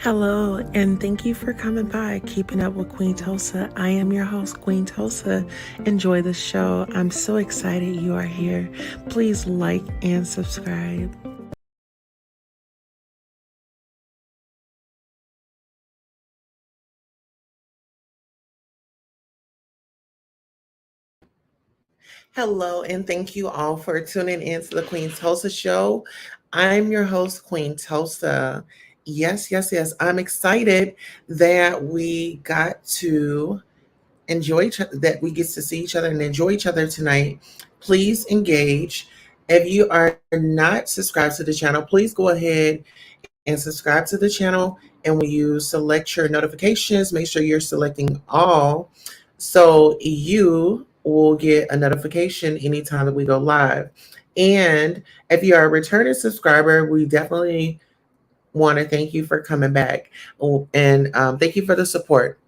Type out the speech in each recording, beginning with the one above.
Hello, and thank you for coming by, Keeping Up with Queen Tulsa. I am your host, Queen Tulsa. Enjoy the show. I'm so excited you are here. Please like and subscribe. Hello, and thank you all for tuning in to the Queen Tulsa show. I'm your host, Queen Tulsa. Yes. I'm excited that we got to enjoy each other, that we get to see each other and enjoy each other tonight. Please engage. If you are not subscribed to the channel, please go ahead and subscribe to the channel. And when you select your notifications, make sure you're selecting all so you will get a notification anytime that we go live. And if you are a returning subscriber, we definitely want to thank you for coming back. And thank you for the support.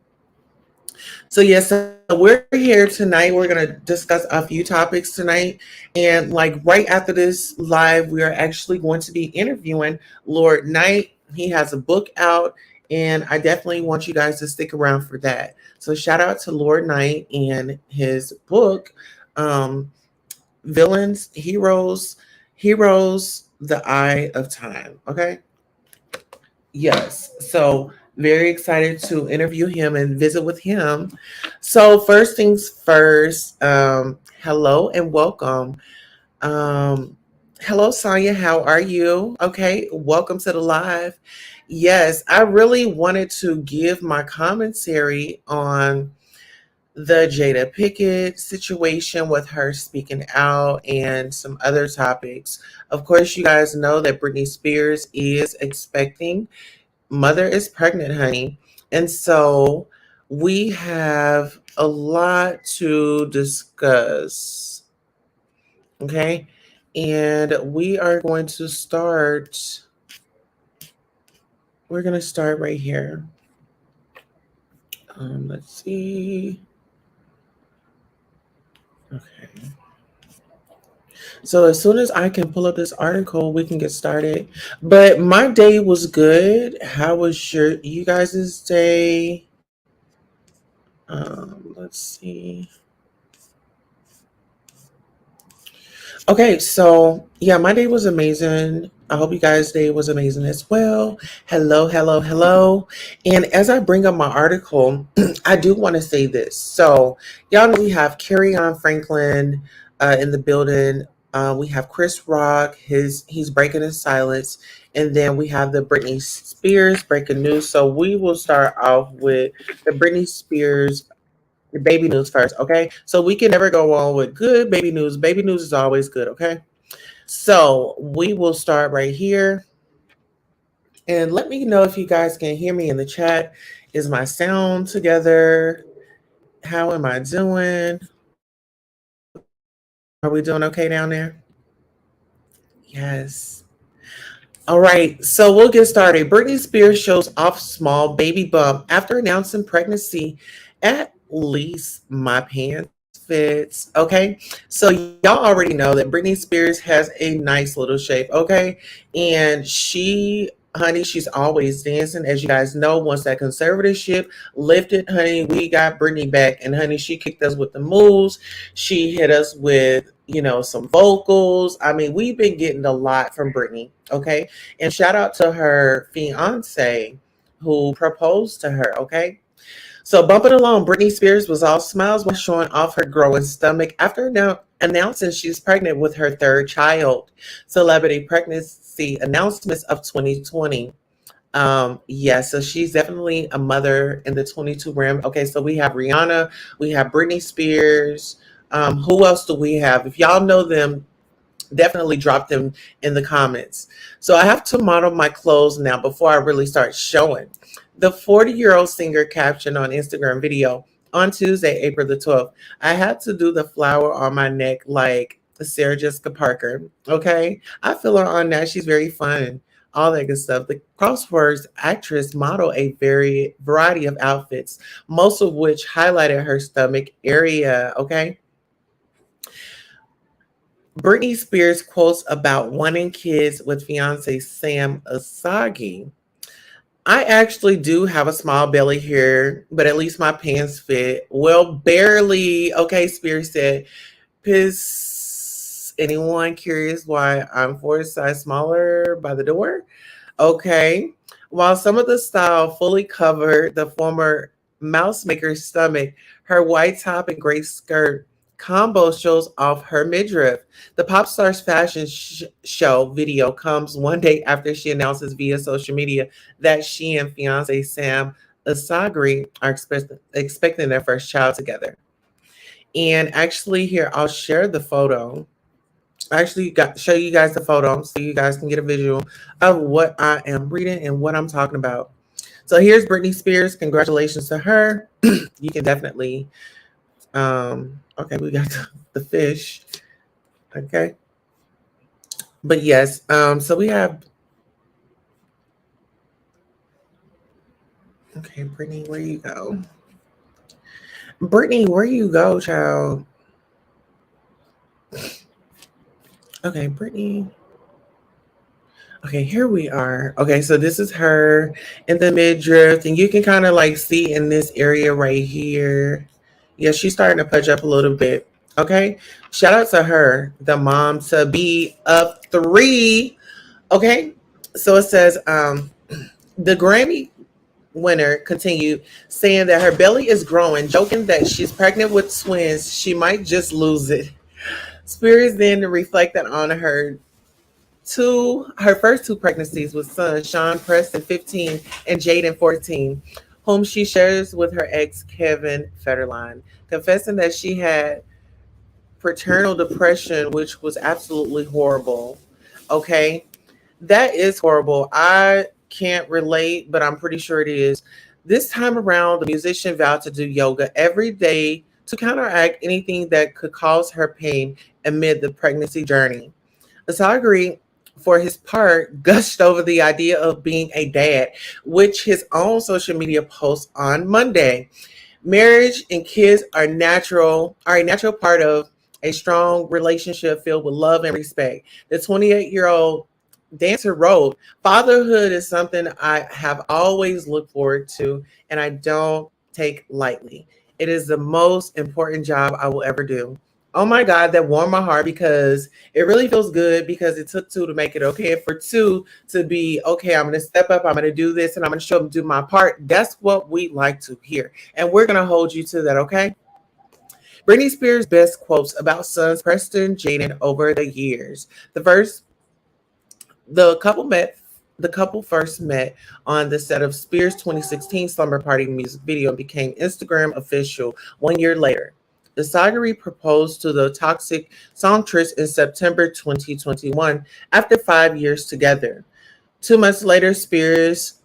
So yes, we're here tonight. We're going to discuss a few topics tonight. And like right after this live, we are actually going to be interviewing Lord Knight. He has a book out, and I definitely want you guys to stick around for that. So shout out to Lord Knight and his book, um, Villains, Heroes, The Eye of Time. Okay. Yes. So very excited to interview him and visit with him. So first things first, hello and welcome. Um, hello, Sonia. How are you? Okay, welcome to the live. Yes, I really wanted to give my commentary on the Jada Pickett situation with her speaking out and some other topics. Of course, you guys know that Britney Spears is expecting. Mother is pregnant, honey. And so we have a lot to discuss. Okay. And we're going to start right here. Let's see. Okay. So as soon as I can pull up this article, we can get started. But my day was good. How was you guys' day? Let's see. Okay, so yeah, my day was amazing. I hope you guys' day was amazing as well. Hello. And as I bring up my article, I do want to say this. So, y'all know we have KERRION Franklin in the building. We have Chris Rock, he's breaking his silence. And then we have the Britney Spears breaking news. So we will start off with the Britney Spears baby news first, okay? So we can never go on with good baby news. Baby news is always good, okay? So we will start right here. And let me know if you guys can hear me in the chat. Is my sound together? How am I doing? Are we doing okay down there? Yes. All right, so we'll get started. Britney Spears shows off small baby bump after announcing pregnancy. At least my pants fits. Okay, so y'all already know that Britney Spears has a nice little shape. Okay, and honey, she's always dancing. As you guys know, once that conservatorship lifted, honey, we got Britney back, and honey, she kicked us with the moves. She hit us with some vocals. I mean, we've been getting a lot from Britney. Okay, and shout out to her fiance who proposed to her. Okay. So bumping along, Britney Spears was all smiles while showing off her growing stomach after announcing she's pregnant with her third child. Celebrity pregnancy announcements of 2020. Yeah, so she's definitely a mother in the 22 rim. Okay, so we have Rihanna, we have Britney Spears. Who else do we have? If y'all know them, definitely drop them in the comments. So I have to model my clothes now before I really start showing. The 40-year-old singer captioned on Instagram video on Tuesday, April the 12th, I had to do the flower on my neck like Sarah Jessica Parker. Okay. I feel her on that. She's very fun. All that good stuff. The Crosswords actress modeled a very variety of outfits, most of which highlighted her stomach area. Okay. Britney Spears quotes about wanting kids with fiance Sam Asghari. I actually do have a small belly here, but at least my pants fit. Well, barely. Okay, Spirit said. Piss. Anyone curious why I'm 4 size smaller by the door? Okay. While some of the style fully covered the former mouse maker's stomach, her white top and gray skirt combo shows off her midriff. The pop star's fashion show video comes one day after she announces via social media that she and fiance Sam Asagri are expecting their first child together. And actually, here I'll share the photo. I actually got show you guys the photo so you guys can get a visual of what I am reading and what I'm talking about. So here's Britney Spears. Congratulations to her. You can definitely okay, we got the fish. Okay. But yes, so we have okay, Brittany, where you go? Brittany, where you go, child? Okay, Brittany. Okay, here we are. Okay, so this is her in the midriff, and you can kind of like see in this area right here. Yeah, she's starting to pudge up a little bit. Okay, shout out to her, the mom to be of three. Okay, so it says the Grammy winner continued saying that her belly is growing, joking that she's pregnant with twins. She might just lose it. Spears then reflected on her first two pregnancies with sons Sean Preston 15 and Jaden 14, whom she shares with her ex Kevin Federline, confessing that she had paternal depression, which was absolutely horrible. Okay, that is horrible. I can't relate, but I'm pretty sure it is. This time around, the musician vowed to do yoga every day to counteract anything that could cause her pain amid the pregnancy journey. Asagari, for his part, gushed over the idea of being a dad, which his own social media post on Monday. Marriage and kids are a natural part of a strong relationship filled with love and respect. The 28-year-old dancer wrote, "Fatherhood is something I have always looked forward to and I don't take lightly. It is the most important job I will ever do." Oh my God, that warmed my heart because it really feels good because it took two to make it okay. And for two to be okay, I'm going to step up, I'm going to do this, and I'm going to show them do my part. That's what we like to hear. And we're going to hold you to that, okay? Britney Spears' best quotes about sons Preston Jaden over the years. The couple met the couple first met on the set of Spears' 2016 Slumber Party music video and became Instagram official 1 year later. The Sagari proposed to the Toxic songstress in September 2021 after 5 years together. 2 months later, Spears'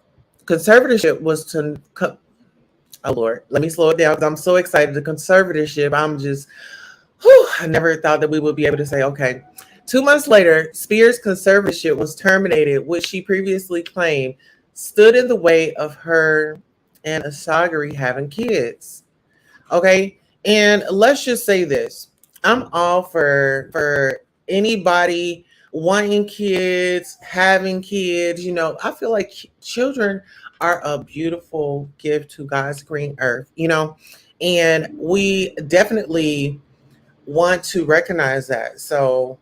conservatorship was to oh Lord, let me slow it down because I'm so excited. The conservatorship, I'm just whew, I never thought that we would be able to say, okay. 2 months later, Spears' conservatorship was terminated, which she previously claimed stood in the way of her and Asagari having kids. Okay. And let's just say this. I'm all for anybody wanting kids, having kids. I feel like children are a beautiful gift to God's green earth, and we definitely want to recognize that. So,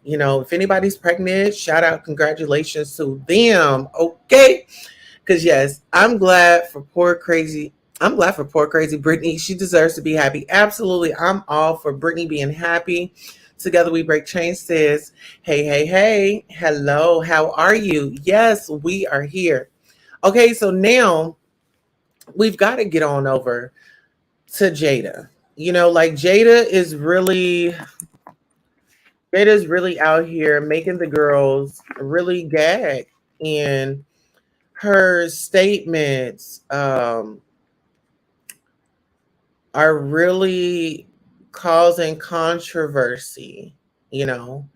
if anybody's pregnant, shout out, congratulations to them. Okay. Because yes, I'm glad for poor crazy Brittany. She deserves to be happy. Absolutely. I'm all for Brittany being happy. Together we break chains says, hey, hey, hey, hello, how are you? Yes, we are here. Okay, so now we've got to get on over to Jada. Like Jada's really out here making the girls really gag. And her statements are really causing controversy, you know.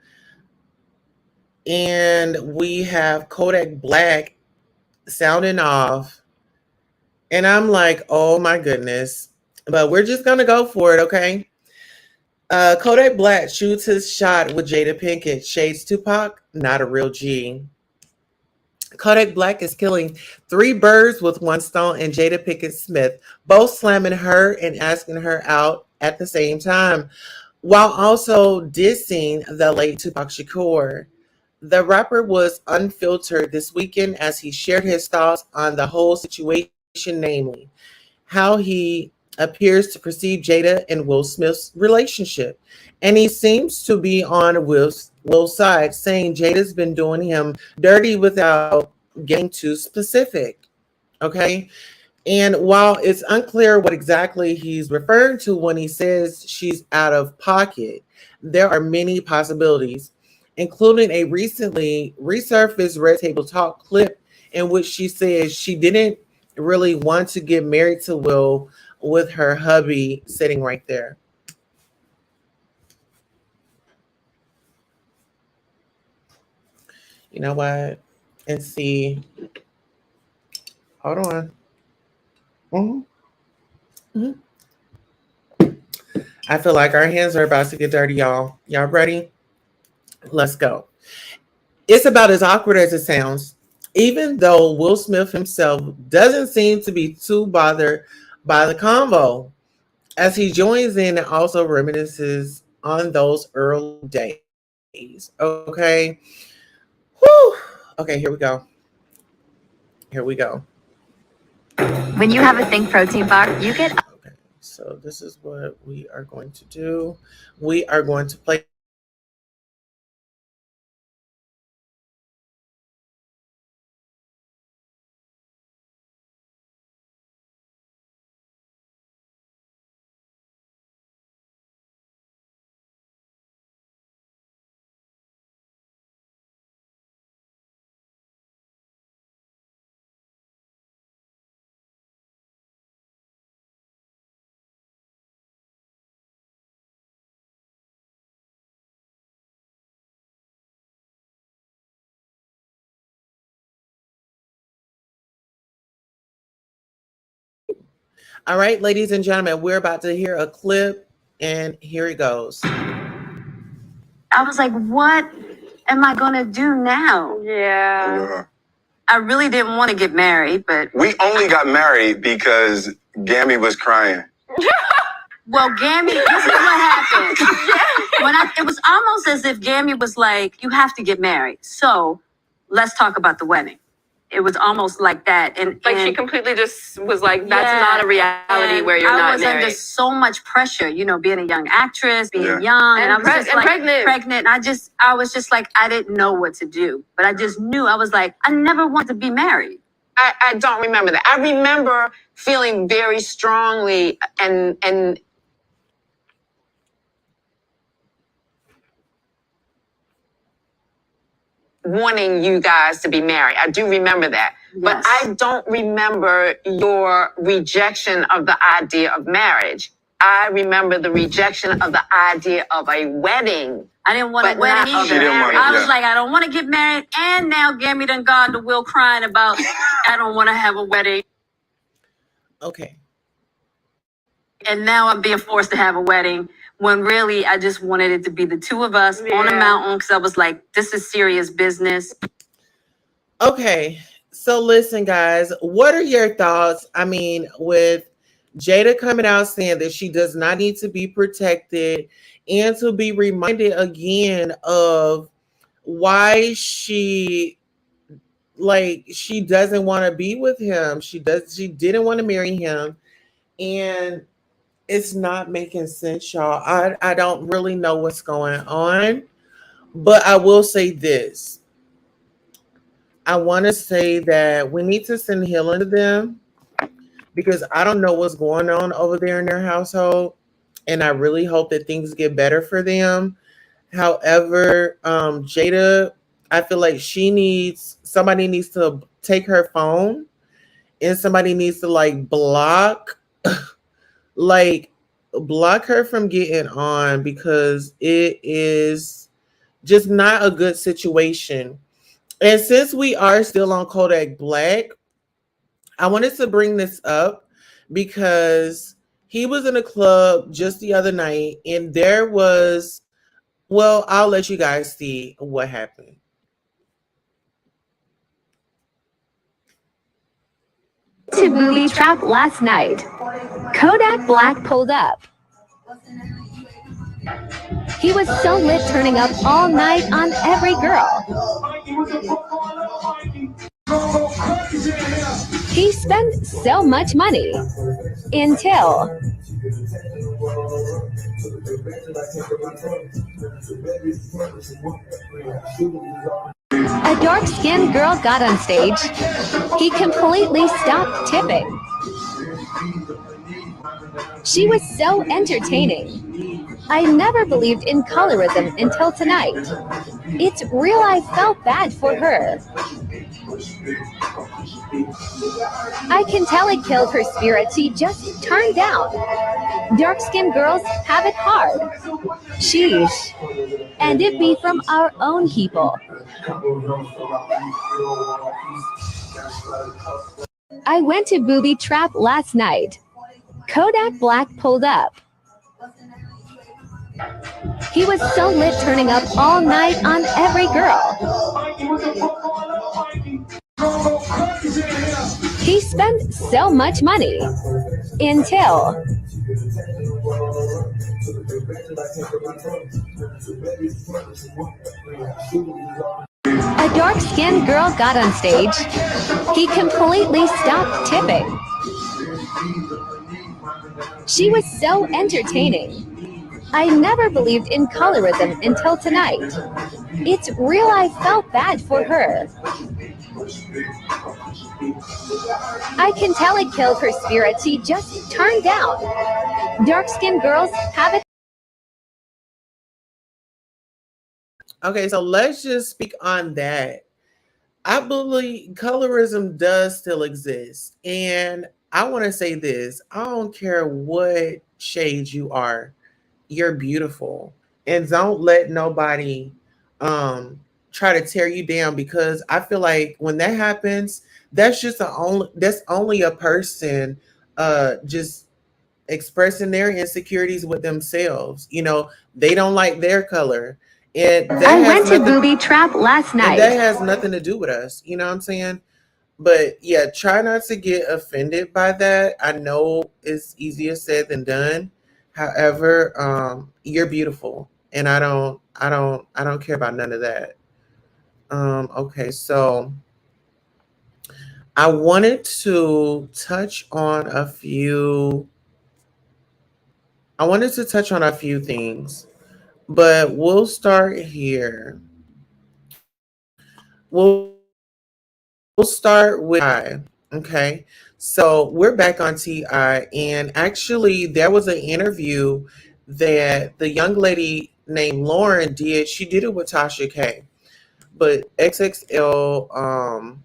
And we have Kodak Black sounding off. And I'm like, oh my goodness. But we're just going to go for it, okay? Kodak Black shoots his shot with Jada Pinkett. Shades Tupac, not a real G. Kodak Black is killing three birds with one stone, and Jada Pinkett Smith, both slamming her and asking her out at the same time, while also dissing the late Tupac Shakur. The rapper was unfiltered this weekend as he shared his thoughts on the whole situation, namely how he appears to perceive Jada and Will Smith's relationship. And he seems to be on Will's side, saying Jada's been doing him dirty without getting too specific. Okay. And while it's unclear what exactly he's referring to when he says she's out of pocket, there are many possibilities, including a recently resurfaced Red Table Talk clip in which she says she didn't really want to get married to Will with her hubby sitting right there. You know what? And see, hold on. Mhm, mhm. I feel like our hands are about to get dirty, y'all. Y'all ready? Let's go. It's about as awkward as it sounds, even though Will Smith himself doesn't seem to be too bothered by the convo, as he joins in and also reminisces on those early days. Okay. Whew. Okay, here we go. Here we go. When you have a Think protein bar, you get. Okay, so this is what we are going to do. We are going to play this clip and then we're going to get into the All right, ladies and gentlemen, we're about to hear a clip, and here it goes. I was like, what am I gonna do now? Yeah. I really didn't want to get married, but We only got married because Gammy was crying. well, Gammy, this is what happened. It was almost as if Gammy was like, "You have to get married, so let's talk about the wedding." It was almost like that, and Like she completely just was like, "That's yeah, not a reality and where you're I not was married." under so much pressure, being a young actress, being Yeah. young, and I And was just and like pregnant. pregnant. I was just like, I didn't know what to do, but I just knew. I was like, I never wanted to be married. I don't remember that. I remember feeling very strongly and wanting you guys to be married. I do remember that. But Yes. I don't remember your rejection of the idea of marriage. I remember the rejection of the idea of a wedding. I didn't want a But wedding not either. She didn't want it, I was yeah. like, I don't want to get married, and now Gammy done gone to Will crying about I don't want to have a wedding, Okay. and now I'm being forced to have a wedding when really I just wanted it to be the two of us on a Yeah. mountain because I was like, this is serious business. Okay. So listen, guys, what are your thoughts? I mean, with Jada coming out saying that she does not need to be protected and to be reminded again of why she doesn't want to be with him. She didn't want to marry him. And it's not making sense, y'all. I don't really know what's going on. But I will say this. I want to say that we need to send healing to them because I don't know what's going on over there in their household. And I really hope that things get better for them. However, Jada, I feel like somebody needs to take her phone and somebody needs to like block her from getting on because it is just not a good situation. And since we are still on Kodak Black, I wanted to bring this up because he was in a club just the other night and well, I'll let you guys see what happened. booby trap last night. Kodak Black pulled up. He was so lit, turning up all night on every girl. He spent so much money until a dark-skinned girl got on stage. He completely stopped tipping. She was so entertaining. I never believed in colorism until tonight. It's real, I felt bad for her. I can tell it killed her spirit. She just turned down. Dark-skinned girls have it hard. Sheesh. And it be from our own people. I went to booby trap last night. Kodak Black pulled up. He was so lit, turning up all night on every girl. He spent so much money until a dark-skinned girl got on stage. He completely stopped tipping. She was so entertaining. I never believed in colorism until tonight. It's real, I felt bad for her. I can tell it killed her spirit. She just turned down. Dark-skinned girls have it. Okay, so let's just speak on that. I believe colorism does still exist. And I want to say this. I don't care what shade you are. You're beautiful. And don't let nobody try to tear you down, because I feel like when that happens, that's only a person just expressing their insecurities with themselves. They don't like their color. And I went to booby trap last night. and that has nothing to do with us. You know what I'm saying? But yeah, try not to get offended by that. I know it's easier said than done. However, you're beautiful, and I don't care about none of that. Okay, so I wanted to touch on a few. I wanted to touch on a few things, but we'll start here. We'll start with Ti. Okay. So we're back on Ti, and actually there was an interview that the young lady named Lauren did. She did it with Tasha K. But XXL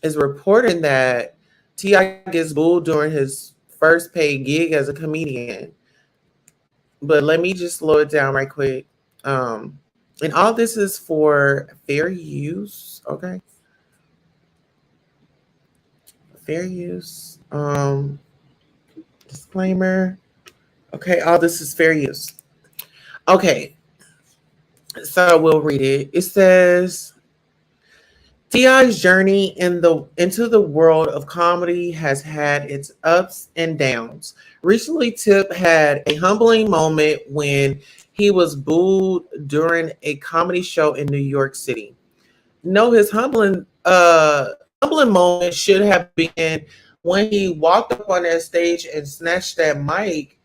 is reporting that Ti gets booed during his first paid gig as a comedian. But let me just slow it down right quick. And all this is for fair use. Okay. Fair use. Disclaimer. Okay, all this is fair use. Okay, so we'll read it. It says Ti's journey into the world of comedy has had its ups and downs. Recently, Tip had a humbling moment when he was booed during a comedy show in New York City. No, his humbling moment should have been when he walked up on that stage and snatched that mic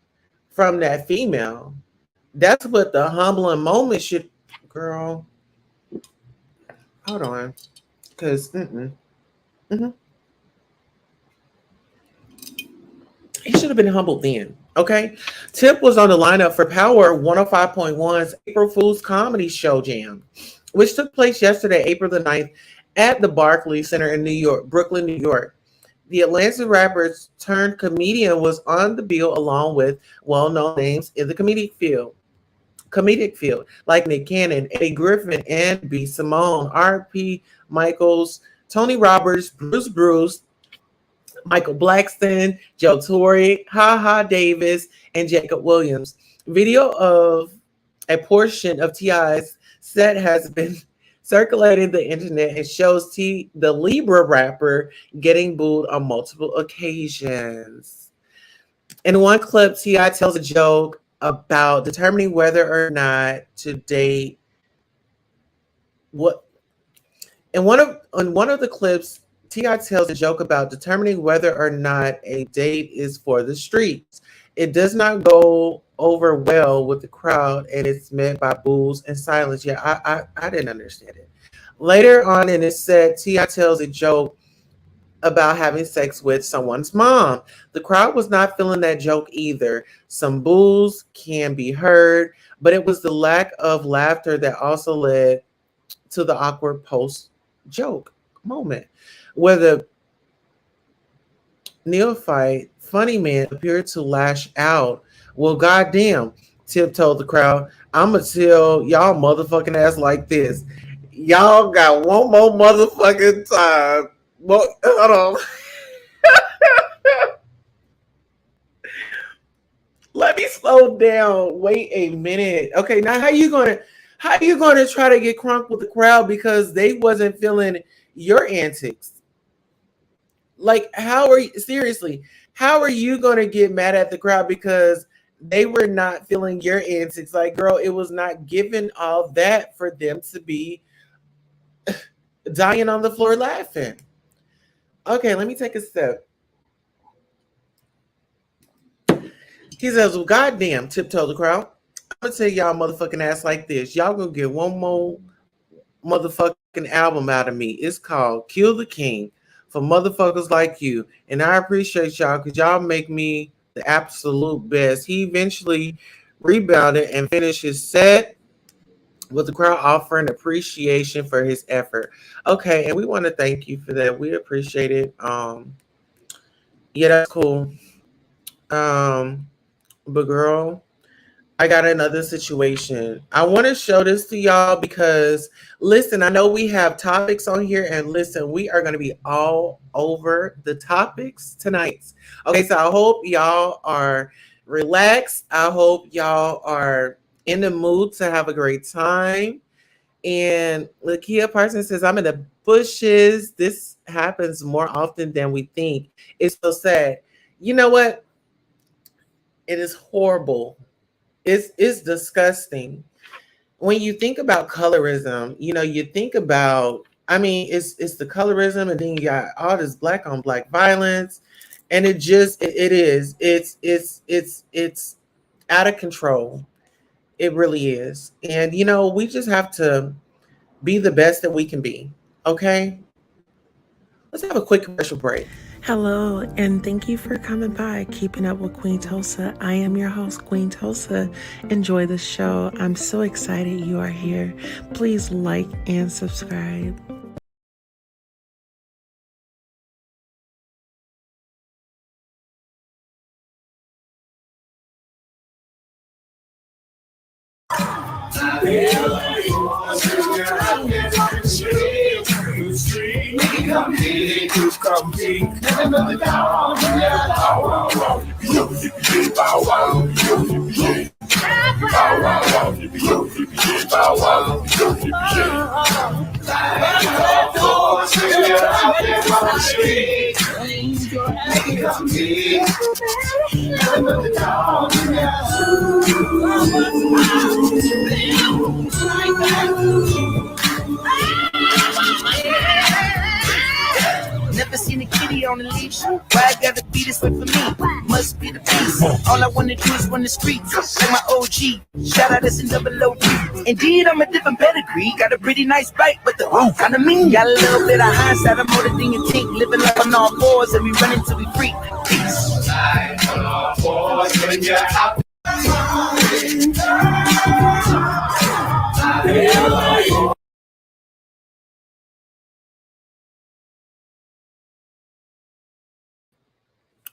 from that female. That's what the humbling moment should. Girl, hold on, because he should have been humbled then. Okay, Tip was on the lineup for Power 105.1's April Fool's Comedy Show Jam, which took place yesterday, April the 9th, at the Barclays Center in New York, Brooklyn, New York. The Atlanta rapper turned comedian was on the bill along with well-known names in the comedic field, like Nick Cannon, Eddie Griffin, and B. Simone, R.P. Michaels, Tony Roberts, Bruce, Michael Blackston, Joe Torre, Ha Ha Davis, and Jacob Williams. Video of a portion of T.I.'s set has been circulating the internet and shows the Libra rapper getting booed on multiple occasions. In one clip, T.I. tells a joke about determining whether or not to date. What in one of the clips, T.I. tells a joke about determining whether or not a date is for the streets. It does not go over well with the crowd, and it's met by boos and silence. Yeah, I didn't understand it. Later on in his set, T.I. tells a joke about having sex with someone's mom. The crowd was not feeling that joke either. Some boos can be heard, but it was the lack of laughter that also led to the awkward post joke moment where the neophyte funny man appeared to lash out. Well, goddamn, Tip told the crowd, I'ma tell y'all motherfucking ass like this. Y'all got one more motherfucking time. Well, hold on. Let me slow down. Wait a minute. Okay, now how you gonna try to get crunk with the crowd because they wasn't feeling your antics? Like, how are you seriously? How are you gonna get mad at the crowd because they were not feeling your antics? Like, girl, it was not given all that for them to be dying on the floor laughing. Okay, let me take a step. He says, well, goddamn, tiptoe the crowd. I'm gonna tell y'all motherfucking ass like this. Y'all gonna get one more motherfucking album out of me. It's called Kill the King for motherfuckers like you. And I appreciate y'all because y'all make me the absolute best. He eventually rebounded and finished his set with the crowd offering appreciation for his effort. Okay, and we want to thank you for that. We appreciate it. Yeah, that's cool. Um, but girl, I got another situation. I want to show this to y'all because, listen, I know we have topics on here, and listen, we are going to be all over the topics tonight. Okay, so I hope y'all are relaxed. I hope y'all are in the mood to have a great time. And Lakia Parsons says, I'm in the bushes. This happens more often than we think. It's so sad. You know what? It is horrible. It's disgusting. When you think about colorism, you think about, I mean, it's the colorism, and then you got all this black on black violence, and it is. It's out of control. It really is. And we just have to be the best that we can be. Okay? Let's have a quick commercial break. Hello, and thank you for coming by Keeping Up with Queen Tulsa. I am your host, Queen Tulsa. Enjoy the show. I'm so excited you are here. Please like and subscribe. Never seen a kitty on a leash. Why I gotta be this way for me? Must be the peace. All I wanna do is run the streets like my OG. Shout out S and double OP. Indeed, I'm a different pedigree. Got a pretty nice bite, but the roof kinda mean. Got a little bit of hindsight. I'm more than you think. Living life on all fours and we running till we free. Peace.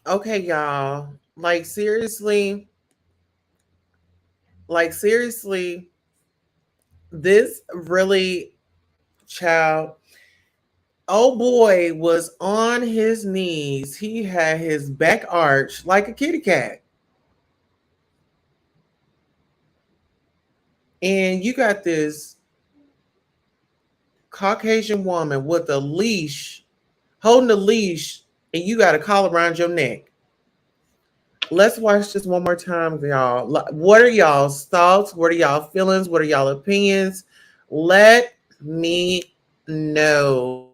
Okay, y'all. Like seriously, this really child, oh boy, was on his knees. He had his back arched like a kitty cat. And you got this Caucasian woman with a leash, holding a leash, and you got a collar around your neck. Let's watch this one more time, y'all. What are y'all's thoughts? What are y'all feelings? What are y'all opinions? Let me know.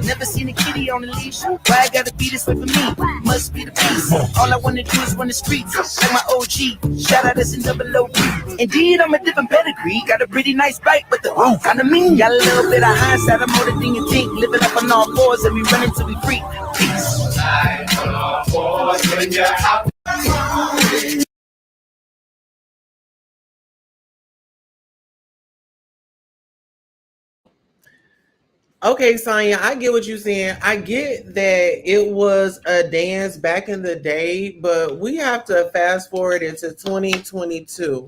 Never seen a kitty on a leash. Why I gotta be this way for me? Must be the peace. All I wanna do is run the streets like my OG. Shout out S and double OP. Indeed, I'm a different pedigree. Got a pretty nice bite, but the roof kinda mean. Got a little bit of hindsight. I'm older than you think. Living up on all fours and we running till we free. Peace. Okay, Sonya, I get what you're saying. I get that it was a dance back in the day, but we have to fast forward into 2022.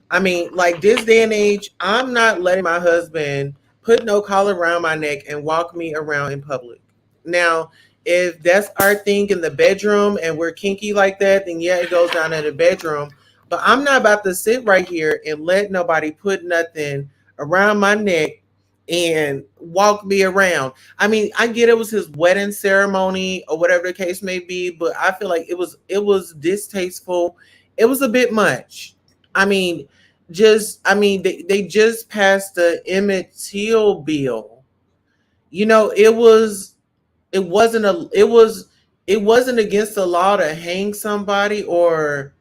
I mean, like this day and age, I'm not letting my husband put no collar around my neck and walk me around in public. Now, if that's our thing in the bedroom and we're kinky like that, then yeah, it goes down in the bedroom. But I'm not about to sit right here and let nobody put nothing around my neck and walk me around. I mean, I get it was his wedding ceremony or whatever the case may be, but I feel like it was distasteful. It was a bit much. I mean, they just passed the Emmett Till bill. You know, it wasn't against the law to hang somebody, or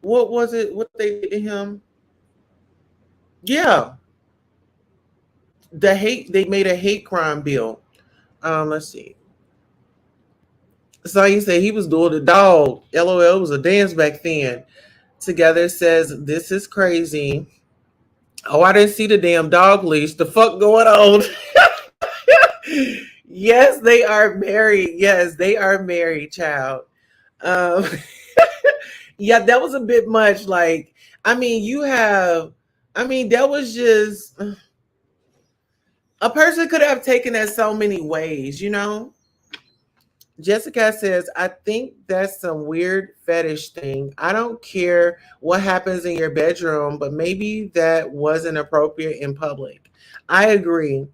what was it? What they did to him? Yeah, they made a hate crime bill. Let's see. So you said he was doing the dog. LOL, was a dance back then. Together says this is crazy. Oh, I didn't see the damn dog leash. The fuck going on? Yes, they are married. Yes, they are married, child. Um, yeah, that was a bit much. Like, I mean, that was just a person could have taken that so many ways, you know? Jessica says, I think that's some weird fetish thing. I don't care what happens in your bedroom, but maybe that wasn't appropriate in public. I agree.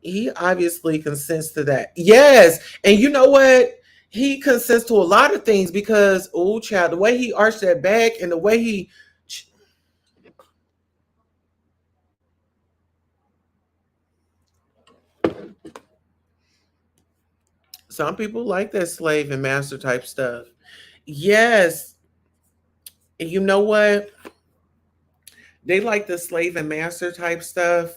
He obviously consents to that. Yes. And you know what? He consents to a lot of things because, oh, child, the way he arched that back and the way he. Some people like that slave and master type stuff. Yes. And you know what? They like the slave and master type stuff,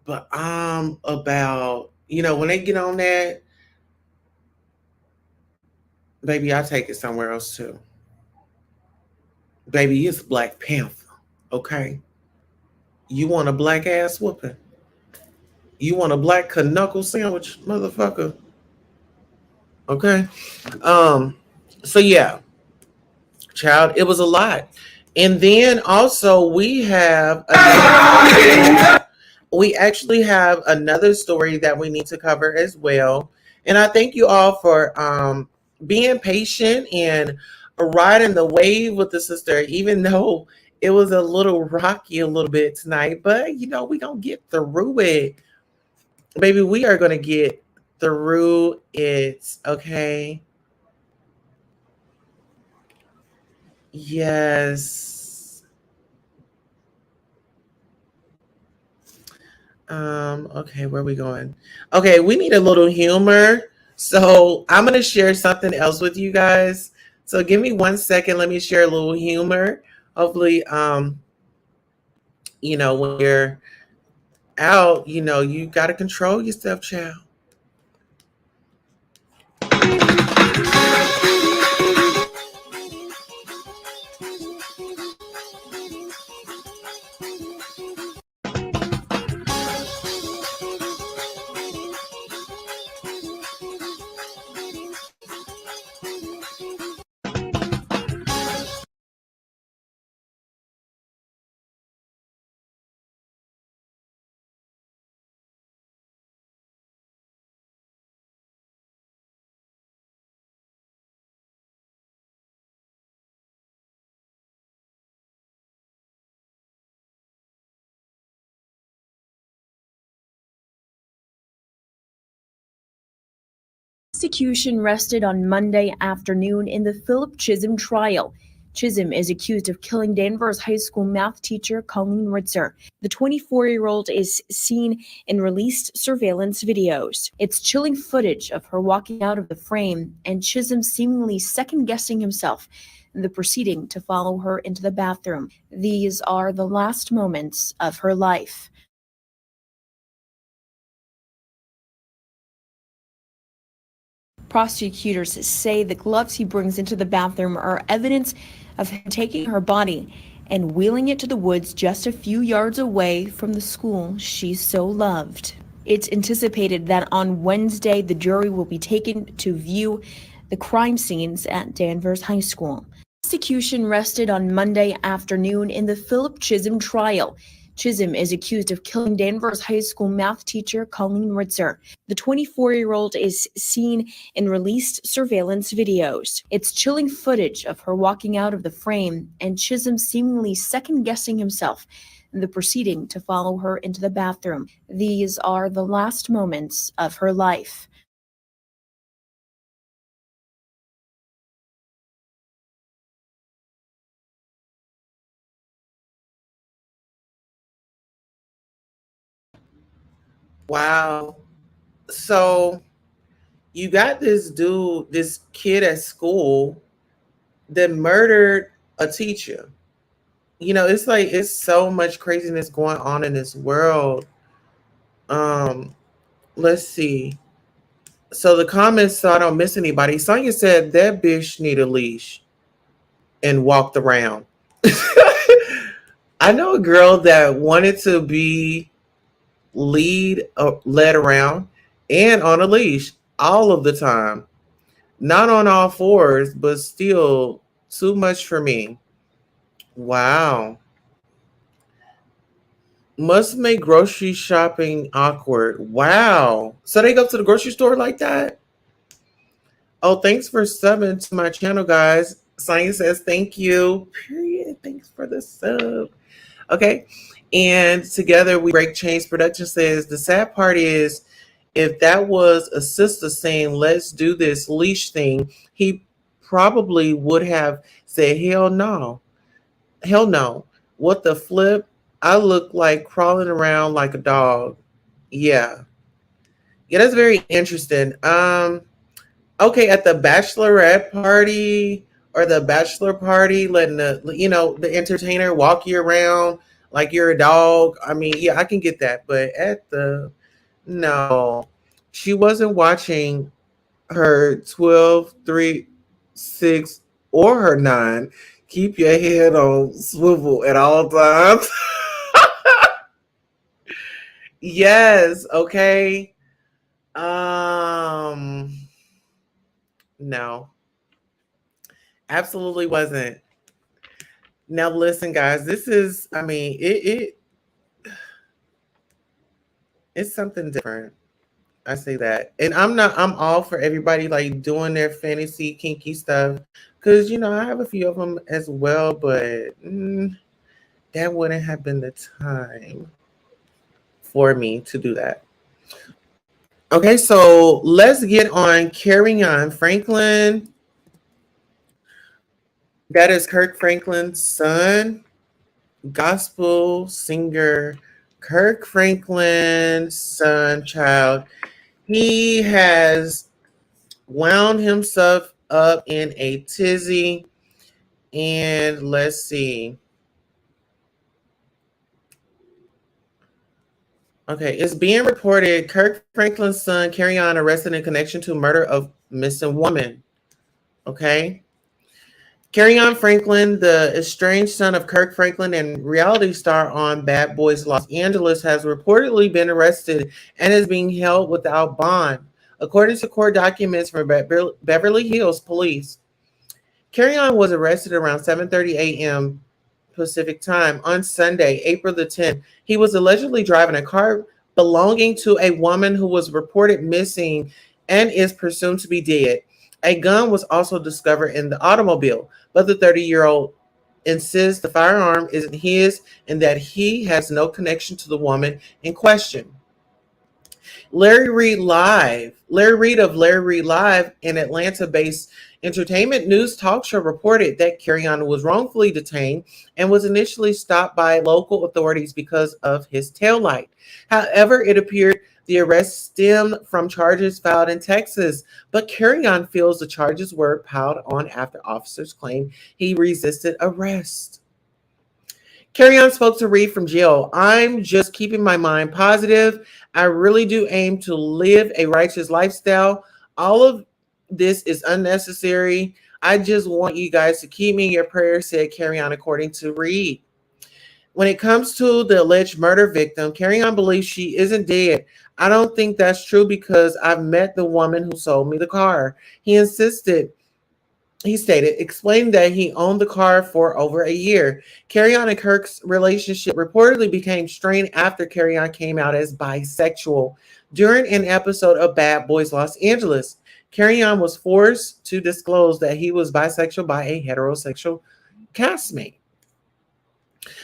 but I'm about, when they get on that, baby, I take it somewhere else too. Baby, it's Black Panther. Okay. You want a black ass whooping? You want a black knuckle sandwich, motherfucker? Okay. Um, so yeah, child, it was a lot. And then also we actually have another story that we need to cover as well. And I thank you all for being patient and riding the wave with the sister, even though it was a little rocky a little bit tonight. But we gonna get through it. Baby, we are gonna get through it. Okay. Yes. Okay, where are we going? Okay, we need a little humor. So I'm gonna share something else with you guys. So give me 1 second. Let me share a little humor. Hopefully, when you're out, you gotta control yourself, child. Prosecution rested on Monday afternoon in the Philip Chisholm trial. Chisholm is accused of killing Danvers High School math teacher Colleen Ritzer. The 24-year-old is seen in released surveillance videos. It's chilling footage of her walking out of the frame and Chisholm seemingly second-guessing himself in the proceeding to follow her into the bathroom. These are the last moments of her life. Prosecutors say the gloves he brings into the bathroom are evidence of him taking her body and wheeling it to the woods just a few yards away from the school she so loved. It's anticipated that on Wednesday, the jury will be taken to view the crime scenes at Danvers High School. Prosecution rested on Monday afternoon in the Philip Chisholm trial. Chisholm is accused of killing Danvers High School math teacher Colleen Ritzer. The 24-year-old is seen in released surveillance videos. It's chilling footage of her walking out of the frame and Chisholm seemingly second-guessing himself in the proceeding to follow her into the bathroom. These are the last moments of her life. Wow. So you got this dude, this kid at school that murdered a teacher. It's like it's so much craziness going on in this world. Um, let's see. So the comments, so I don't miss anybody. Sonia said that bitch need a leash and walked around. I know a girl that wanted to be led around and on a leash all of the time. Not on all fours, but still too much for me. Wow. Must make grocery shopping awkward. Wow. So they go to the grocery store like that? Oh, thanks for subbing to my channel, guys. Sonya says thank you. Period. Thanks for the sub. Okay. And together we break chains. Production says the sad part is if that was a sister saying let's do this leash thing, he probably would have said hell no. Hell no. What the flip? I look like crawling around like a dog. Yeah. Yeah, that's very interesting. Okay, at the bachelorette party or the bachelor party, letting the entertainer walk you around like you're a dog. I mean, yeah, I can get that. But no, she wasn't watching her 12, 3, 6, or her 9. Keep your head on swivel at all times. Yes, okay. No, absolutely wasn't. Now listen, guys, this is, I mean, it's something different. I say that. And I'm all for everybody like doing their fantasy kinky stuff. Cause I have a few of them as well, but that wouldn't have been the time for me to do that. Okay, so let's get on KERRION Franklin. That is Kirk Franklin's son, gospel singer Kirk Franklin's son, child. He has wound himself up in a tizzy. And let's see. Okay, it's being reported Kirk Franklin's son, KERRION, arrested in connection to murder of missing woman. Okay. KERRION Franklin, the estranged son of Kirk Franklin and reality star on Bad Boys Los Angeles, has reportedly been arrested and is being held without bond, according to court documents from Beverly Hills Police. KERRION was arrested around 7:30 a.m. Pacific time on Sunday, April the 10th. He was allegedly driving a car belonging to a woman who was reported missing and is presumed to be dead. A gun was also discovered in the automobile, but the 30-year-old insists the firearm isn't his and that he has no connection to the woman in question. Larry Reed of Larry Reed Live, an Atlanta-based entertainment news talk show, reported that KERRION was wrongfully detained and was initially stopped by local authorities because of his taillight. However, it appeared the arrest stemmed from charges filed in Texas, but KERRION feels the charges were piled on after officers claimed he resisted arrest. KERRION spoke to Reed from jail. I'm just keeping my mind positive. I really do aim to live a righteous lifestyle. All of this is unnecessary. I just want you guys to keep me in your prayers, said KERRION, according to Reed. When it comes to the alleged murder victim, KERRION believes she isn't dead. I don't think that's true because I've met the woman who sold me the car. He stated, explained that he owned the car for over a year. KERRION and Kirk's relationship reportedly became strained after KERRION came out as bisexual during an episode of Bad Boys Los Angeles. KERRION was forced to disclose that he was bisexual by a heterosexual castmate.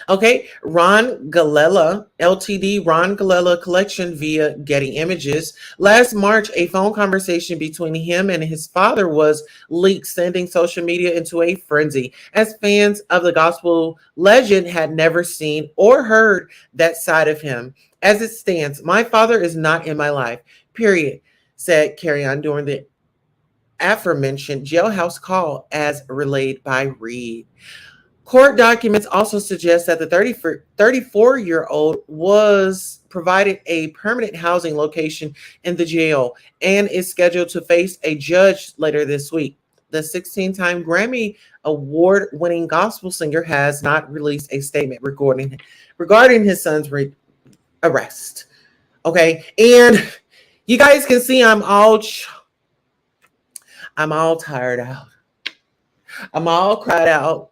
Okay, Ron Galella, LTD, Ron Galella collection via Getty Images. Last March, a phone conversation between him and his father was leaked, sending social media into a frenzy, as fans of the gospel legend had never seen or heard that side of him. As it stands, my father is not in my life, period, said KERRION during the aforementioned jailhouse call, as relayed by Reed. Court documents also suggest that the 34-year-old was provided a permanent housing location in the jail and is scheduled to face a judge later this week. The 16-time Grammy award-winning gospel singer has not released a statement regarding his son's arrest. Okay, and you guys can see I'm all tired out. I'm all cried out.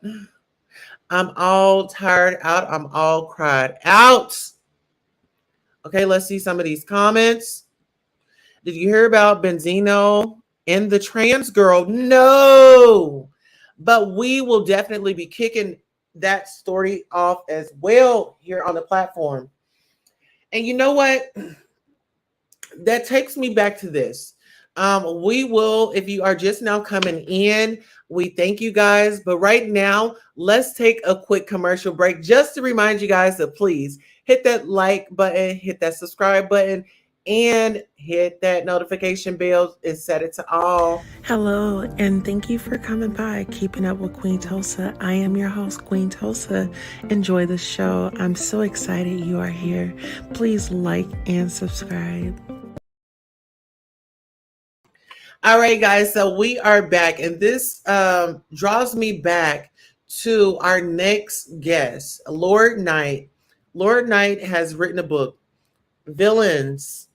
I'm all tired out. I'm all cried out. Okay, let's see some of these comments. Did you hear about Benzino and the trans girl? No, but we will definitely be kicking that story off as well here on the platform. And you know what? That takes me back to this. We will, if you are just now coming in, we thank you guys. But right now, let's take a quick commercial break just to remind you guys to please hit that like button, hit that subscribe button, and hit that notification bell and set it to all. Hello, and thank you for coming by, Keeping Up with Queen Tulsa. I am your host, Queen Tulsa. Enjoy the show. I'm so excited you are here. Please like and subscribe. All right, guys, so we are back, and this draws me back to our next guest, Lord Knight. Lord Knight has written a book, Villains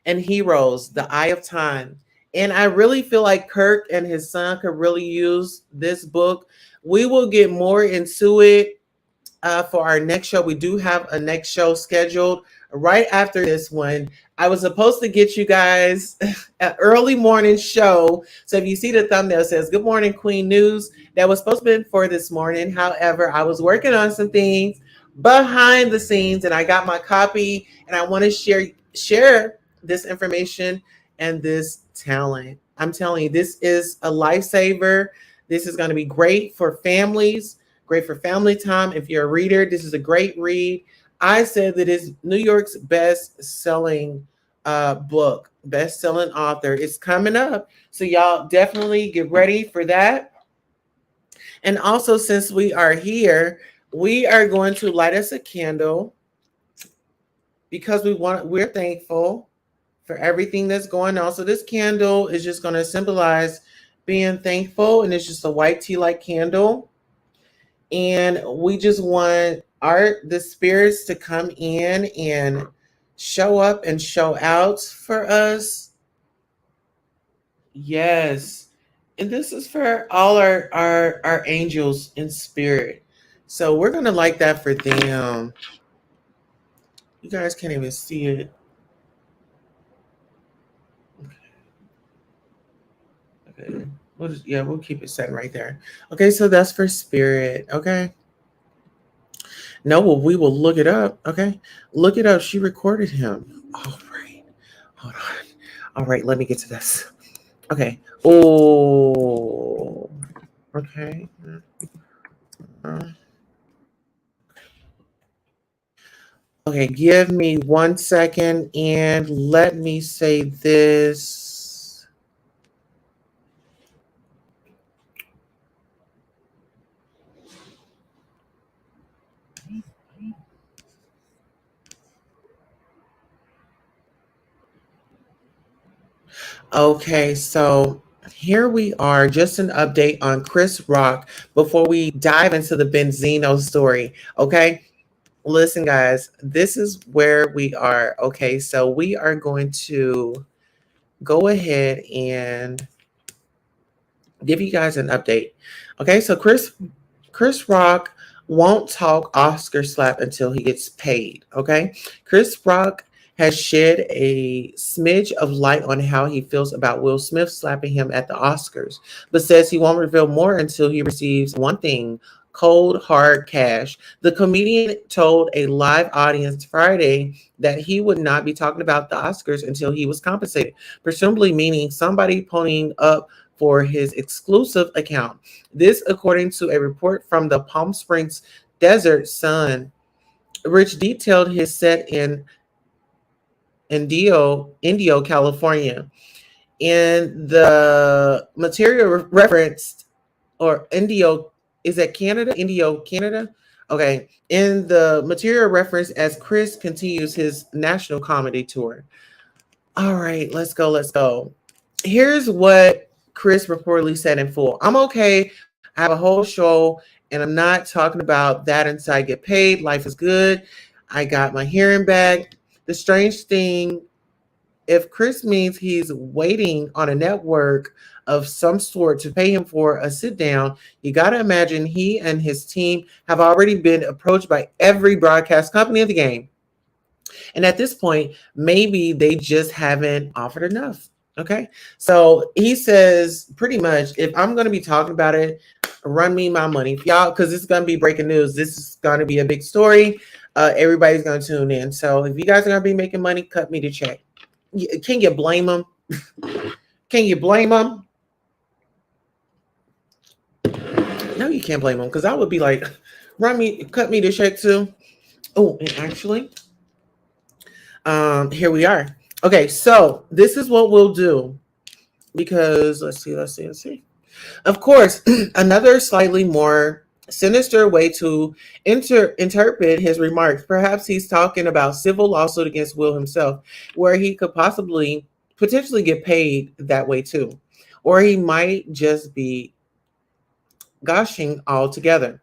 and Heroes, The Eye of Time. And I really feel like Kirk and his son could really use this book. We will get more into it for our next show. We do have a next show scheduled right after this one. I was supposed to get you guys an early morning show. So if you see the thumbnail, it says Good Morning Queen News. That was supposed to be for this morning. However, I was working on some things behind the scenes and I got my copy and I want to share this information and this talent. I'm telling you, this is a lifesaver. This is going to be great for families, great for family time. If you're a reader, this is a great read. I said that it's New York's best-selling book, best-selling author. It's coming up. So y'all definitely get ready for that. And also, since we are here, we are going to light us a candle because we're thankful for everything that's going on. So this candle is just going to symbolize being thankful, and it's just a white tea light candle. And we just want the spirits to come in and show up and show out for us. Yes. And this is for all our angels in spirit. So we're going to light that for them. You guys can't even see it. Okay. We'll keep it set right there. Okay, so that's for spirit. Okay. No, well, we will look it up. Okay. Look it up. She recorded him. All right. Hold on. All right, let me get to this. Okay. Oh, okay. Uh, Okay, give me 1 second and let me say this. Okay, so here we are, just an update on Chris Rock before we dive into the Benzino story. Okay, listen, guys, this is where we are. Okay, so we are going to go ahead and give you guys an update. Okay, so Chris Rock won't talk Oscar slap until he gets paid. Okay, Chris Rock has shed a smidge of light on how he feels about Will Smith slapping him at the Oscars, but says he won't reveal more until he receives one thing: cold hard cash. The comedian told a live audience Friday that he would not be talking about the Oscars until he was compensated, presumably meaning somebody ponying up for his exclusive account. This, according to a report from the Palm Springs Desert Sun, which detailed his set in Indio, California. In the material referenced, or Indio, is that Canada? Indio, Canada? Okay. In the material referenced as Chris continues his national comedy tour. All right, let's go. Let's go. Here's what Chris reportedly said in full. I'm okay. I have a whole show, and I'm not talking about that until I get paid. Life is good. I got my hearing back. The strange thing, if Chris means he's waiting on a network of some sort to pay him for a sit down, you got to imagine he and his team have already been approached by every broadcast company of the game. And at this point, maybe they just haven't offered enough. Okay. So he says pretty much, if I'm going to be talking about it, run me my money. Y'all, because it's going to be breaking news. This is going to be a big story. Everybody's going to tune in. So if you guys are going to be making money, cut me the check. Can you blame them? Can you blame them? No, you can't blame them, because I would be like, cut me the check too. Oh, and actually, here we are. Okay, so this is what we'll do, because let's see. Of course, another slightly more sinister way to interpret his remarks. Perhaps he's talking about civil lawsuit against Will himself, where he could potentially get paid that way too. Or he might just be gushing altogether.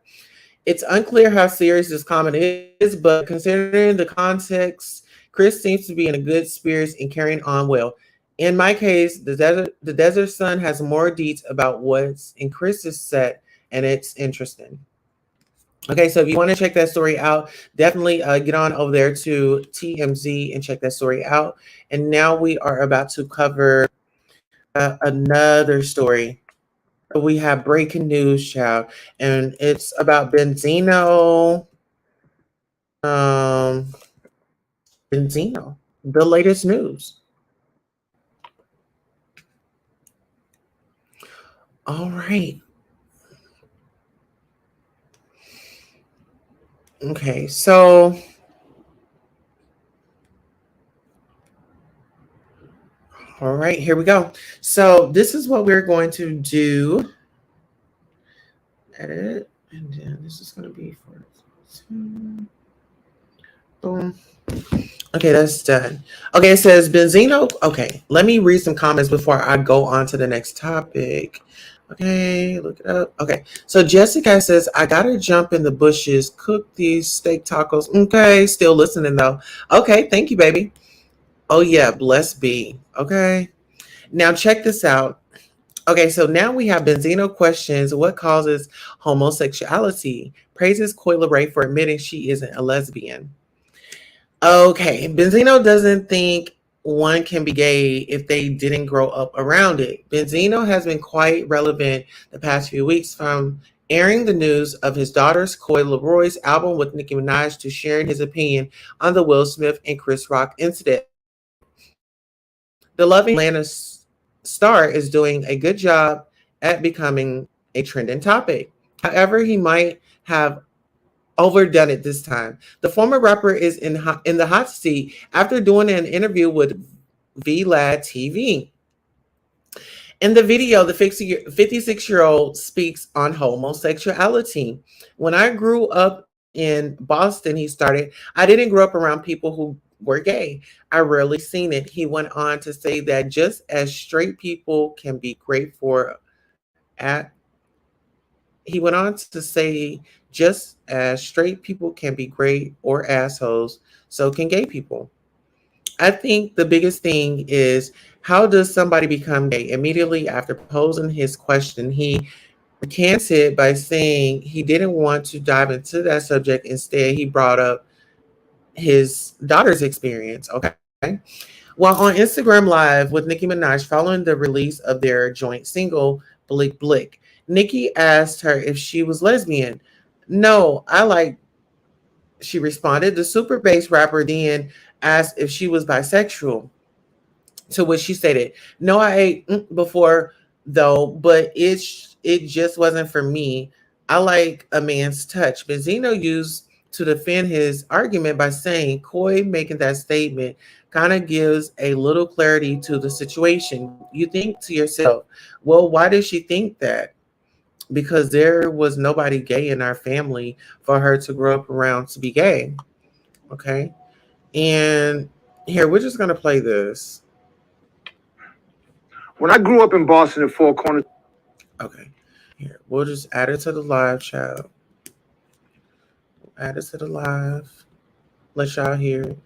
It's unclear how serious this comment is, but considering the context, Chris seems to be in a good spirits and carrying on well. In my case, the Desert Sun has more deets about what's in Chris's set, and it's interesting. Okay, so if you want to check that story out, definitely get on over there to TMZ and check that story out. And now we are about to cover another story. We have breaking news, child, and it's about Benzino. Benzino, the latest news. All right. Okay, so all right, here we go. So this is what we're going to do. Edit, and then this is going to be for boom. Okay, that's done. Okay, it says Benzino. Okay, let me read some comments before I go on to the next topic. Okay, look it up. Okay, so Jessica says, I gotta jump in the bushes, cook these steak tacos. Okay, still listening though. Okay, thank you, baby. Oh yeah, blessed be. Okay, now check this out. Okay, so now we have Benzino questions what causes homosexuality, praises Coi Leray for admitting she isn't a lesbian. Okay, Benzino doesn't think one can be gay if they didn't grow up around it. Benzino has been quite relevant the past few weeks, from airing the news of his daughter's Coi Leroy's album with Nicki Minaj to sharing his opinion on the Will Smith and Chris Rock incident. The loving Atlanta star is doing a good job at becoming a trending topic. However, he might have overdone it this time. The former rapper is in the hot seat after doing an interview with VLAD TV. In the video, the 56-year-old speaks on homosexuality. When I grew up in Boston, he started, I didn't grow up around people who were gay. I rarely seen it. He went on to say that just as straight people can be great for at he went on to say just as straight people can be great or assholes, so can gay people. I think the biggest thing is, how does somebody become gay? Immediately after posing his question, he recants it by saying he didn't want to dive into that subject. Instead, he brought up his daughter's experience. Okay. While on Instagram Live with Nicki Minaj following the release of their joint single, Blick Blick, Nicki asked her if she was lesbian. No, I like, she responded. The super bass rapper then asked if she was bisexual, to which she stated, "No, I ate before though, but it just wasn't for me. I like a man's touch." Benzino used to defend his argument by saying, "Coy making that statement kind of gives a little clarity to the situation. You think to yourself, well, why did she think that? Because there was nobody gay in our family for her to grow up around to be gay." Okay. And here, we're just going to play this. When I grew up in Boston at Four Corners. Okay. Here, we'll just add it to the live chat. Add it to the live. Let y'all hear it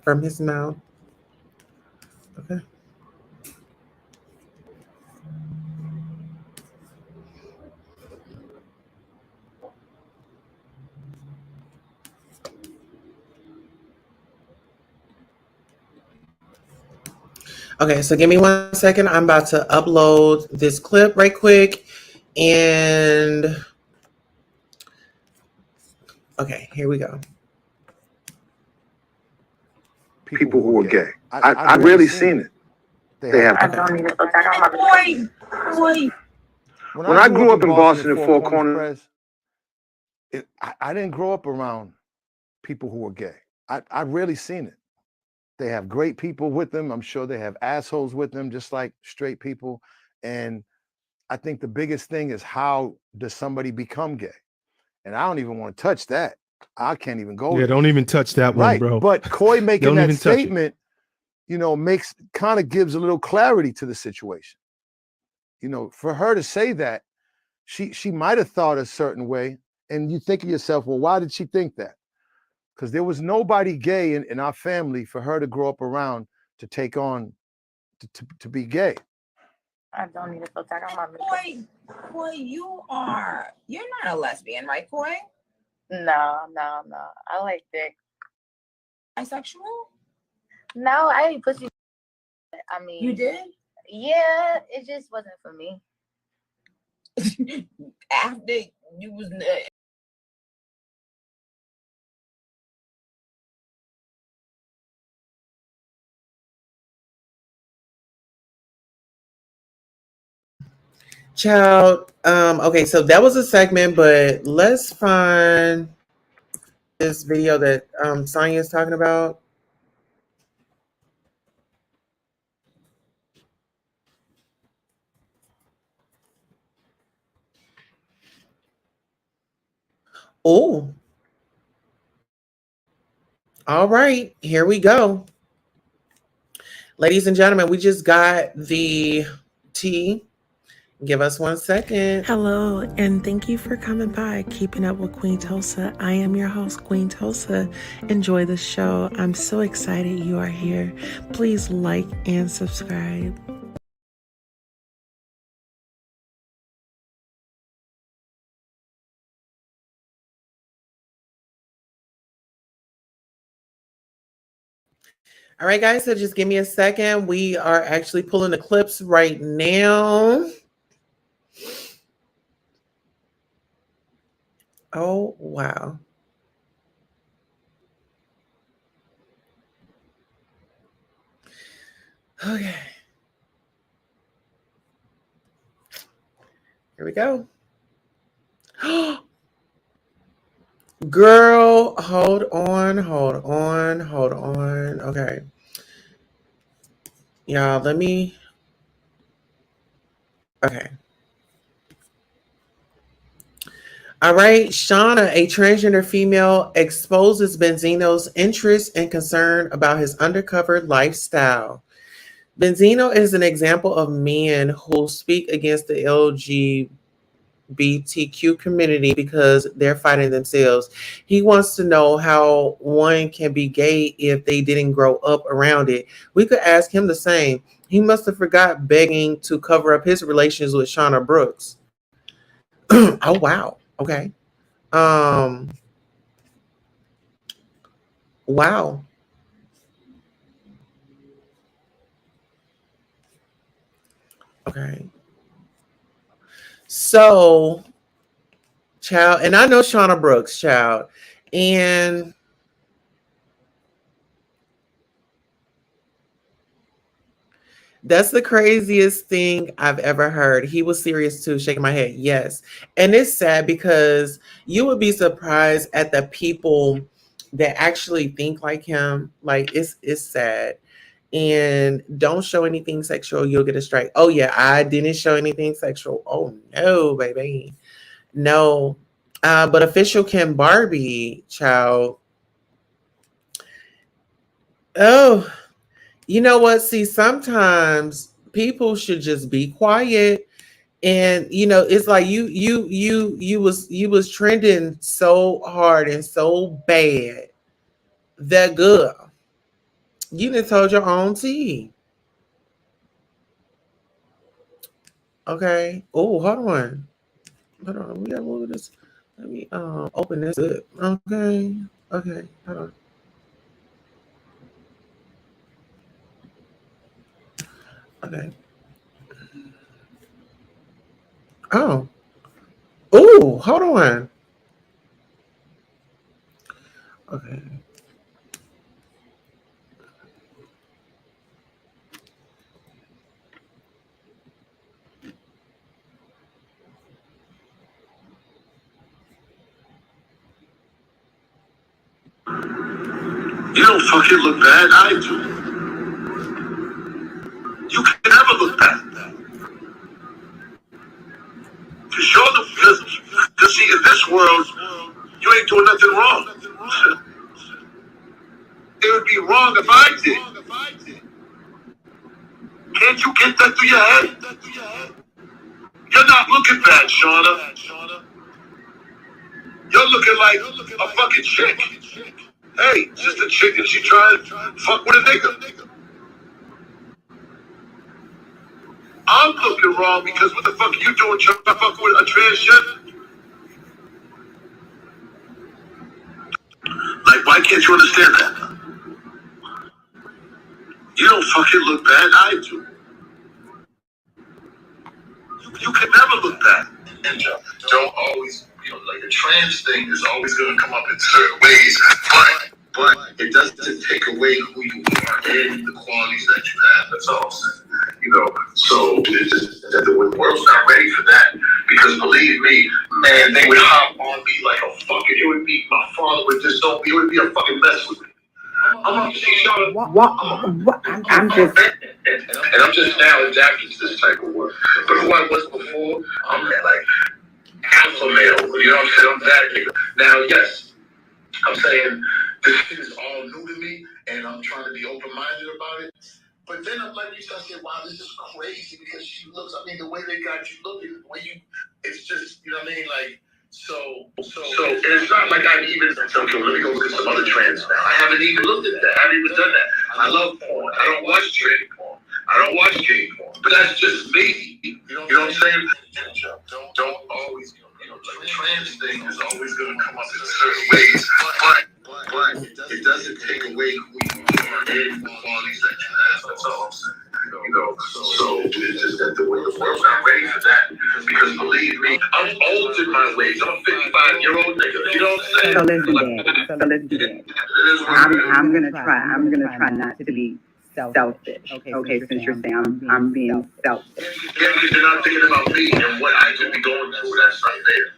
from his mouth. Okay. Okay, so give me 1 second. I'm about to upload this clip right quick. And okay, here we go. People who are gay. I've really seen it. They have. I don't need to put that on my boy. When I grew up in Boston at Four Corners, I didn't grow up around people who were gay. I really seen it. They have great people with them. I'm sure they have assholes with them, just like straight people. And I think the biggest thing is, how does somebody become gay? And I don't even want to touch that. I can't even go. Yeah, don't even touch that one, bro. But Coy making that statement, you know, kind of gives a little clarity to the situation. You know, for her to say that, she might have thought a certain way, and you think of yourself, well, why did she think that? Because there was nobody gay in our family for her to grow up around to take on to be gay. I don't need to put that on my Coy, you're not a lesbian, right, Coy? No. I like dick. Bisexual? No, I ain't pussy. I mean, You did? Yeah, it just wasn't for me. After you was Child. Okay, so that was a segment, but let's find this video that Sonya is talking about. Oh. All right, here we go. Ladies and gentlemen, we just got the tea. Give us 1 second. Hello, and thank you for coming by, Keeping Up with Queen Tulsa. I am your host, Queen Tulsa. Enjoy the show. I'm so excited you are here. Please like and subscribe. All right, guys, so just give me a second. We are actually pulling the clips right now. Oh, wow. Okay. Here we go. Girl, hold on. Okay. Y'all, let me. Okay. All right. Shauna, a transgender female, exposes Benzino's interest and concern about his undercover lifestyle. Benzino is an example of men who speak against the LGBTQ community because they're fighting themselves. He wants to know how one can be gay if they didn't grow up around it. We could ask him the same. He must have forgot begging to cover up his relations with Shauna Brooks. Oh, wow. Okay. Wow. Okay. So, child, and I know Shauna Brooks, child, and that's the craziest thing I've ever heard. He was serious too, shaking my head. Yes. And it's sad because you would be surprised at the people that actually think like him. Like it's sad. And don't show anything sexual, you'll get a strike. Oh yeah, I didn't show anything sexual. Oh no, baby. No. But official Kim Barbie, child. Oh, you know what? See, sometimes people should just be quiet. And it's like you was trending so hard and so bad that girl, you done told your own tea. Okay. Oh, hold on. We gotta move this. Let me open this up. Okay. Okay. Hold on. Okay. Oh. Oh, hold on. Okay. You don't fucking look bad, I do. You can never look bad. Because see, in this world, you ain't doing nothing wrong. It would be wrong if I did. Can't you get that through your head? You're not looking bad, Shauna. You're looking like a fucking chick. Hey, just a chick and she trying to fuck with a nigga. I'm looking wrong because what the fuck are you doing trying to fuck with a transgender? Like, why can't you understand that? You don't fucking look bad, I do. You can never look bad. And don't always, like the trans thing is always going to come up in certain ways, but it doesn't take away who you are and the qualities that you have. That's all I'm saying. So it's just that the world's not ready for that. Because believe me, man, they would hop on me like a fucking, it would be, my father would just don't, it would be a fucking mess with me. I'm just, and I'm just now adapting to this type of work. But who I was before, I'm that like alpha male, you know what I'm saying? I'm that nigga. Now, yes, I'm saying this shit is all new to me, and I'm trying to be open-minded about it. But then I'm like, you start saying, wow, this is crazy because she looks, I mean, the way they got you looking, the way you, it's just, you know what I mean? Like, so it's not like I've even, okay, let me go look at some other trends now. I haven't even looked at that. I haven't even done that. I love porn. I don't watch trans porn. I don't watch gay porn. But that's just me. You know what I'm saying? Don't always, like the trans thing is always going to come up in certain ways. But it doesn't take away who you are and the qualities that you have. That's all I'm saying. So it's just that the world's not ready for that. Because believe me, I'm old in my ways. I'm a 55-year-old nigga. You know what I'm saying? So listen, Dad. I'm gonna try not to be selfish. Okay, since you're saying I'm being selfish. Yeah, because you're not thinking about me and what I could be going through. That's not there.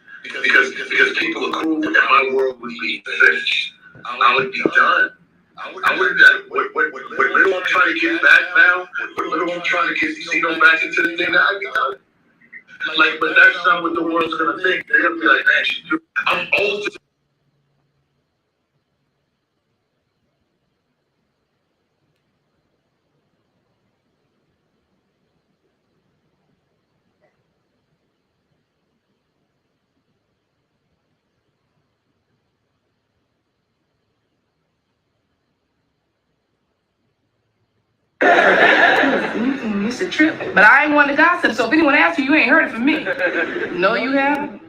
Because people are cruel and my world would be finished. I would be done. I would have what little I'm trying to get back now, what little I'm trying to get back into the thing, I'd be done. Like, but that's not what the world's gonna think. They're gonna be like, man, I'm old. It's a trip. But I ain't one to gossip, so if anyone asks you, you ain't heard it from me. No, you haven't.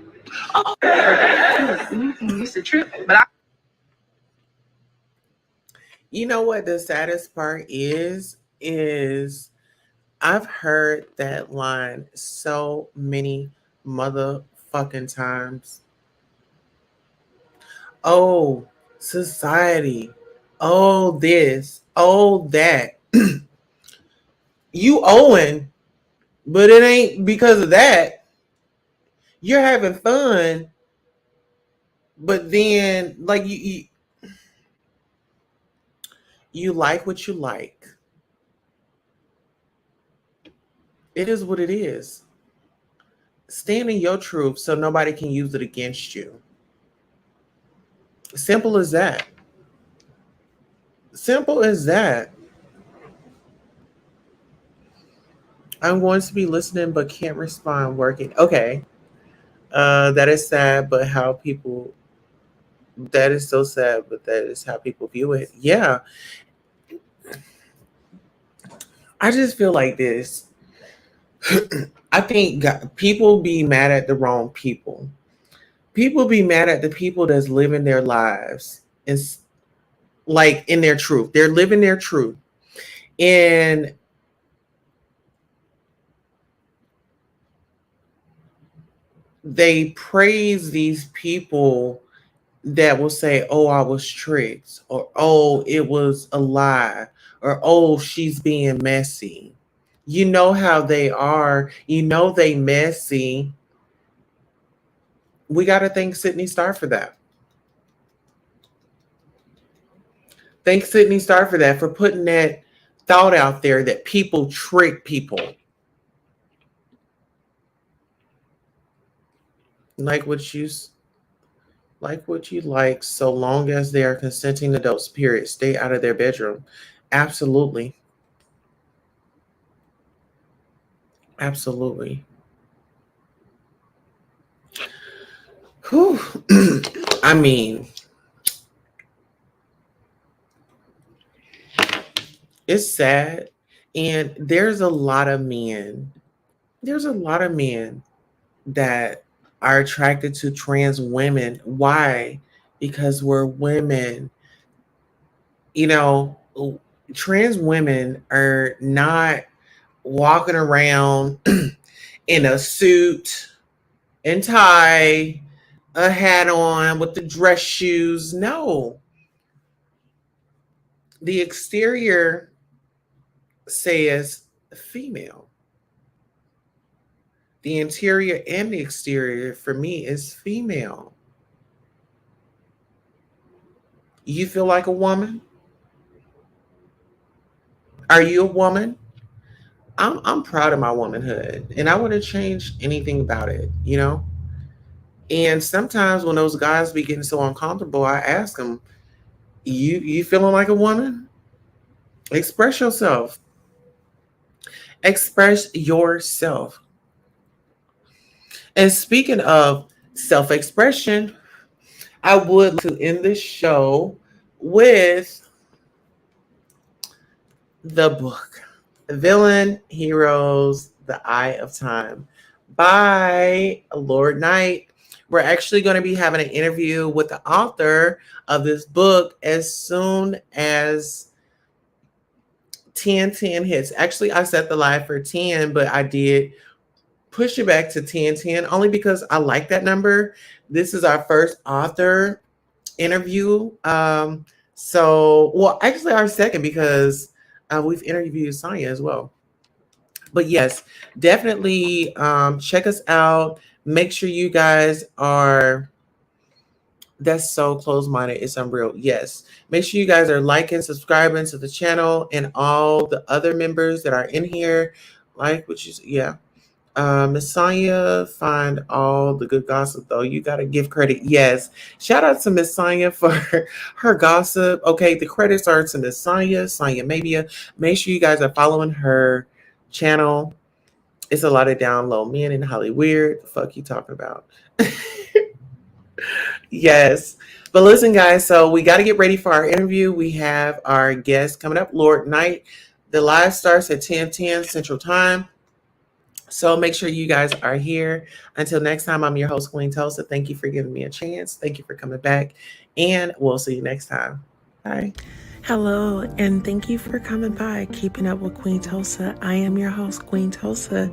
Oh. It's a trip. But You know what the saddest part is I've heard that line so many motherfucking times. Oh, society. Oh, this. Oh, that. You owing, but it ain't because of that. You're having fun, but then like you like what you like. It is what it is. Stand in your truth so nobody can use it against you. Simple as that. Simple as that. I'm going to be listening but can't respond working. Okay. That is sad, but how people that is so sad, but that is how people view it. Yeah. I just feel like this. I think people be mad at the wrong people. People be mad at the people that's living their lives and like in their truth. They're living their truth. And they praise these people that will say, oh, I was tricked, or oh, it was a lie, or oh, she's being messy. You know how they are. You know they messy. We got to thank Sydney Starr for that. Thank Sydney Starr for that, for putting that thought out there that people trick people. Like what you like, so long as they are consenting adults, period. Stay out of their bedroom. Absolutely. Absolutely. Whew. I mean, it's sad. And there's a lot of men that are attracted to trans women. Why? Because we're women. You know, trans women are not walking around in a suit and tie, a hat on with the dress shoes. No. The exterior says female. The interior and the exterior for me is female. You feel like a woman? Are you a woman? I'm proud of my womanhood, and I wouldn't change anything about it, you know? And sometimes when those guys be getting so uncomfortable, I ask them, you feeling like a woman? Express yourself. Express yourself. And speaking of self-expression, I would like to end this show with the book, Villain Heroes, The Eye of Time by Lord Knight. We're actually going to be having an interview with the author of this book as soon as 10:10 hits. Actually, I set the live for 10, but I did push it back to 10:10 only because I like that number. This is our first author interview. Well, actually our second, because We've interviewed Sonya as well. But yes, definitely check us out. Make sure you guys are. That's so close-minded. It's unreal. Yes. Make sure you guys are liking, subscribing to the channel, and all the other members that are in here. Like, which is, yeah. Miss Sonya, find all the good gossip, though. You got to give credit. Yes. Shout out to Miss Sonya for her gossip. Okay, the credits are to Miss Sonya, Sonya Mabia. Make sure you guys are following her channel. It's a lot of download men in Hollywood. The fuck you talking about? Yes. But listen, guys, so we got to get ready for our interview. We have our guest coming up, Lord Knight. The live starts at 10:10 Central Time. So make sure you guys are here. Until next time, I'm your host, Queen Tulsa. Thank you for giving me a chance. Thank you for coming back. And we'll see you next time. Bye. Hello, and thank you for coming by, Keeping Up with Queen Tulsa. I am your host, Queen Tulsa.